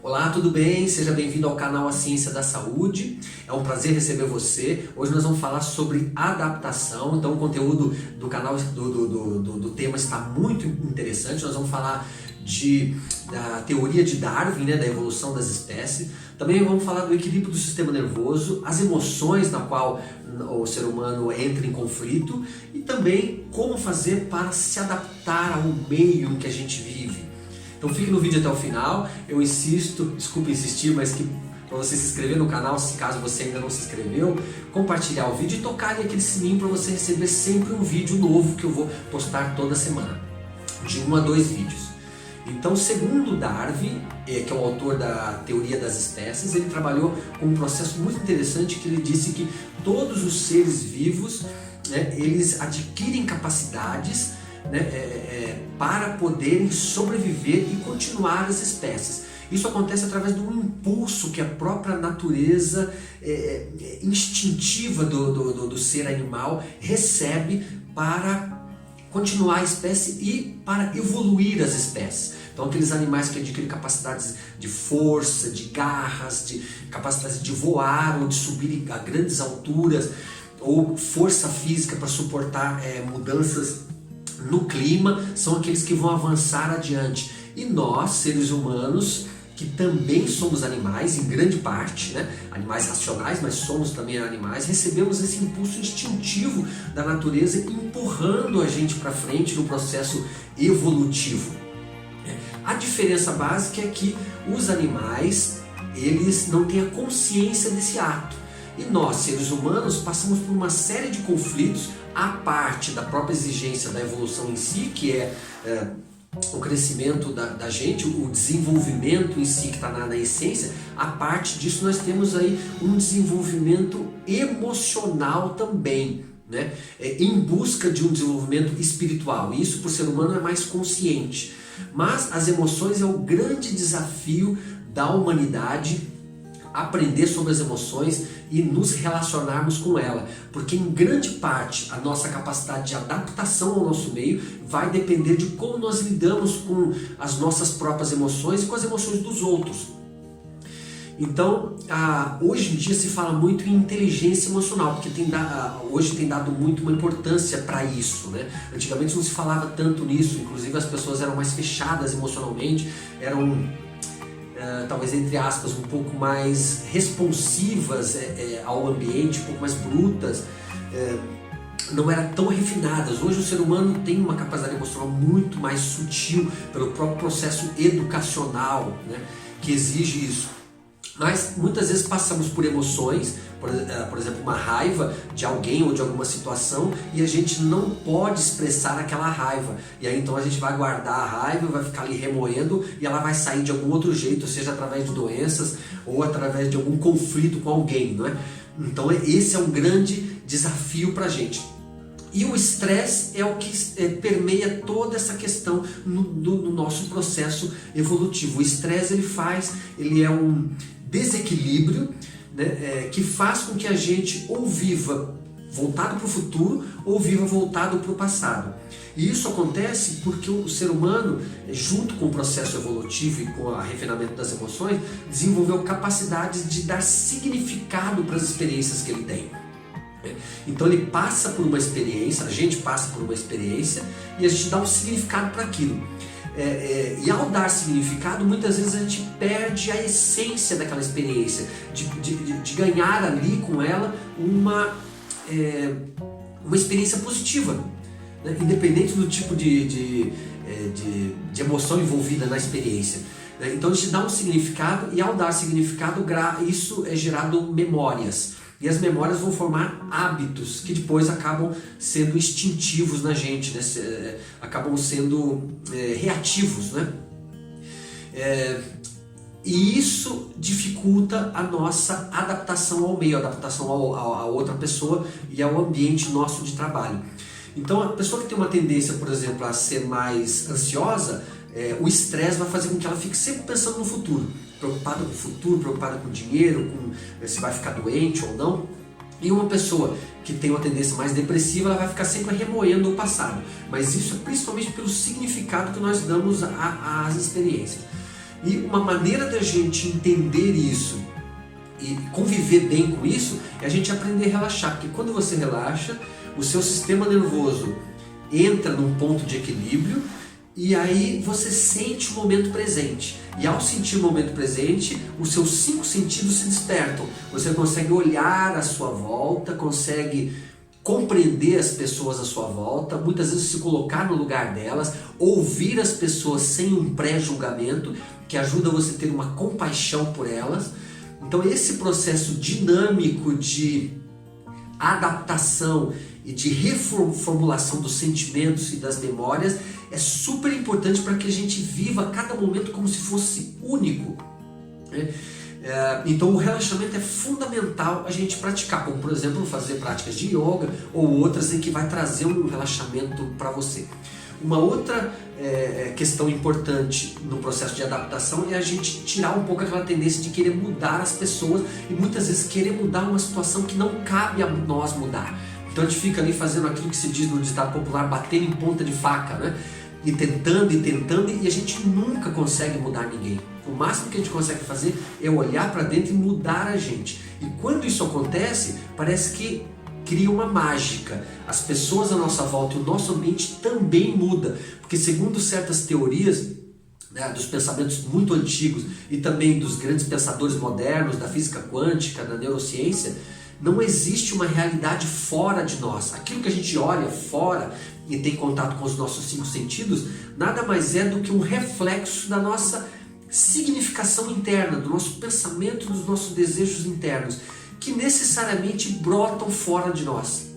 Olá, tudo bem? Seja bem-vindo ao canal A Ciência da Saúde. É um prazer receber você. Hoje nós vamos falar sobre adaptação. Então o conteúdo do canal, do tema está muito interessante. Nós vamos falar da teoria de Darwin, da evolução das espécies. Também vamos falar do equilíbrio do sistema nervoso, as emoções na qual o ser humano entra em conflito e também como fazer para se adaptar ao meio em que a gente vive. Então fique no vídeo até o final. Eu insisto, desculpe insistir, mas que para você se inscrever no canal, se caso você ainda não se inscreveu, compartilhar o vídeo e tocar ali aquele sininho para você receber sempre um vídeo novo que eu vou postar toda semana, de 1 a 2 vídeos. Então, segundo Darwin, que é o autor da teoria das espécies, ele trabalhou com um processo muito interessante que ele disse que todos os seres vivos, eles adquirem capacidades para poderem sobreviver e continuar as espécies. Isso acontece através do impulso que a própria natureza instintiva do ser animal recebe para continuar a espécie e para evoluir as espécies. Então aqueles animais que adquirem capacidades de força, de garras, de capacidades de voar ou de subir a grandes alturas, ou força física para suportar mudanças no clima, são aqueles que vão avançar adiante. E nós, seres humanos, que também somos animais, em grande parte, animais racionais, mas somos também animais, recebemos esse impulso instintivo da natureza empurrando a gente para frente no processo evolutivo. A diferença básica é que os animais, eles não têm a consciência desse ato. E nós, seres humanos, passamos por uma série de conflitos, a parte da própria exigência da evolução em si, que é o crescimento da gente, o desenvolvimento em si que está na essência. A parte disso nós temos aí um desenvolvimento emocional também, em busca de um desenvolvimento espiritual. E isso para o ser humano é mais consciente. Mas as emoções é o grande desafio da humanidade, aprender sobre as emoções e nos relacionarmos com ela, porque em grande parte a nossa capacidade de adaptação ao nosso meio vai depender de como nós lidamos com as nossas próprias emoções e com as emoções dos outros. Então, hoje em dia se fala muito em inteligência emocional, porque hoje tem dado muito uma importância para isso, Antigamente não se falava tanto nisso, inclusive as pessoas eram mais fechadas emocionalmente, eram talvez entre aspas um pouco mais responsivas ao ambiente, um pouco mais brutas, não eram tão refinadas. Hoje o ser humano tem uma capacidade emocional muito mais sutil pelo próprio processo educacional, que exige isso. Mas muitas vezes passamos por emoções, por exemplo, uma raiva de alguém ou de alguma situação, e a gente não pode expressar aquela raiva. E aí então a gente vai guardar a raiva, vai ficar ali remoendo e ela vai sair de algum outro jeito, seja através de doenças ou através de algum conflito com alguém, Então esse é um grande desafio para a gente. E o estresse é o que permeia toda essa questão no nosso processo evolutivo. O estresse ele é um desequilíbrio, que faz com que a gente ou viva voltado para o futuro ou viva voltado para o passado. E isso acontece porque o ser humano, junto com o processo evolutivo e com o refinamento das emoções, desenvolveu capacidades de dar significado para as experiências que ele tem. Então ele passa por uma experiência, a gente passa por uma experiência e a gente dá um significado para aquilo. E ao dar significado, muitas vezes a gente perde a essência daquela experiência, de ganhar ali com ela uma experiência positiva, independente do tipo de emoção envolvida na experiência. Então a gente dá um significado e ao dar significado, isso é gerado memórias. E as memórias vão formar hábitos que depois acabam sendo instintivos na gente, acabam sendo reativos, E isso dificulta a nossa adaptação ao meio, a adaptação a outra pessoa e ao ambiente nosso de trabalho. Então a pessoa que tem uma tendência, por exemplo, a ser mais ansiosa, o estresse vai fazer com que ela fique sempre pensando no futuro, preocupada com o futuro, preocupada com o dinheiro, com se vai ficar doente ou não. E uma pessoa que tem uma tendência mais depressiva, ela vai ficar sempre remoendo o passado. Mas isso é principalmente pelo significado que nós damos às experiências. E uma maneira da gente entender isso e conviver bem com isso é a gente aprender a relaxar, porque quando você relaxa, o seu sistema nervoso entra num ponto de equilíbrio e aí você sente o momento presente. E ao sentir o momento presente, os seus 5 sentidos se despertam. Você consegue olhar à sua volta, consegue compreender as pessoas à sua volta, muitas vezes se colocar no lugar delas, ouvir as pessoas sem um pré-julgamento, que ajuda você a ter uma compaixão por elas. Então esse processo dinâmico de adaptação e de reformulação dos sentimentos e das memórias é super importante para que a gente viva cada momento como se fosse único, né? Então o relaxamento é fundamental a gente praticar, como por exemplo fazer práticas de yoga ou outras em que vai trazer um relaxamento para você. Uma outra questão importante no processo de adaptação é a gente tirar um pouco aquela tendência de querer mudar as pessoas e muitas vezes querer mudar uma situação que não cabe a nós mudar. Então a gente fica ali fazendo aquilo que se diz no ditado popular, batendo em ponta de faca, né? E tentando e a gente nunca consegue mudar ninguém. O máximo que a gente consegue fazer é olhar para dentro e mudar a gente. E quando isso acontece, parece que cria uma mágica. As pessoas à nossa volta e o nosso ambiente também muda. Porque segundo certas teorias, né, dos pensamentos muito antigos e também dos grandes pensadores modernos, da física quântica, da neurociência, não existe uma realidade fora de nós. Aquilo que a gente olha fora e tem contato com os nossos 5 sentidos, nada mais é do que um reflexo da nossa significação interna, do nosso pensamento, dos nossos desejos internos, que necessariamente brotam fora de nós.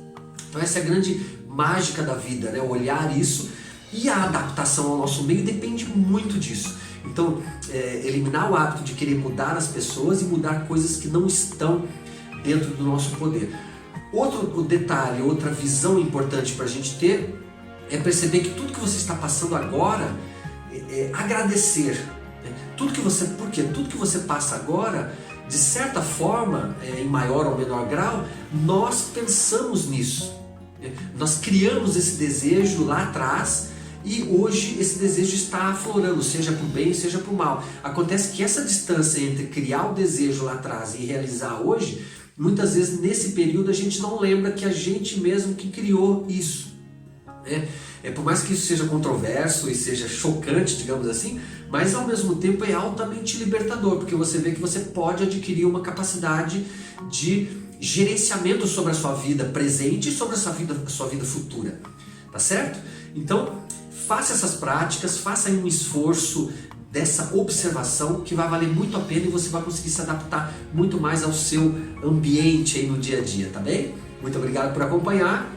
Então essa é a grande mágica da vida, né? Olhar isso, e a adaptação ao nosso meio depende muito disso. Então eliminar o hábito de querer mudar as pessoas e mudar coisas que não estão dentro do nosso poder. Outro detalhe, outra visão importante para a gente ter é perceber que tudo que você está passando agora é agradecer. Porque tudo que você passa agora, de certa forma, em maior ou menor grau, nós pensamos nisso. Nós criamos esse desejo lá atrás e hoje esse desejo está aflorando, seja para o bem, seja para o mal. Acontece que essa distância entre criar o desejo lá atrás e realizar hoje, muitas vezes nesse período a gente não lembra que a gente mesmo que criou isso. Por mais que isso seja controverso e seja chocante, digamos assim, mas ao mesmo tempo é altamente libertador, porque você vê que você pode adquirir uma capacidade de gerenciamento sobre a sua vida presente e sobre a sua vida futura, tá certo? Então faça essas práticas, faça aí um esforço dessa observação que vai valer muito a pena e você vai conseguir se adaptar muito mais ao seu ambiente aí no dia a dia, tá bem? Muito obrigado por acompanhar.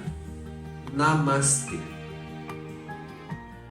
Namastê!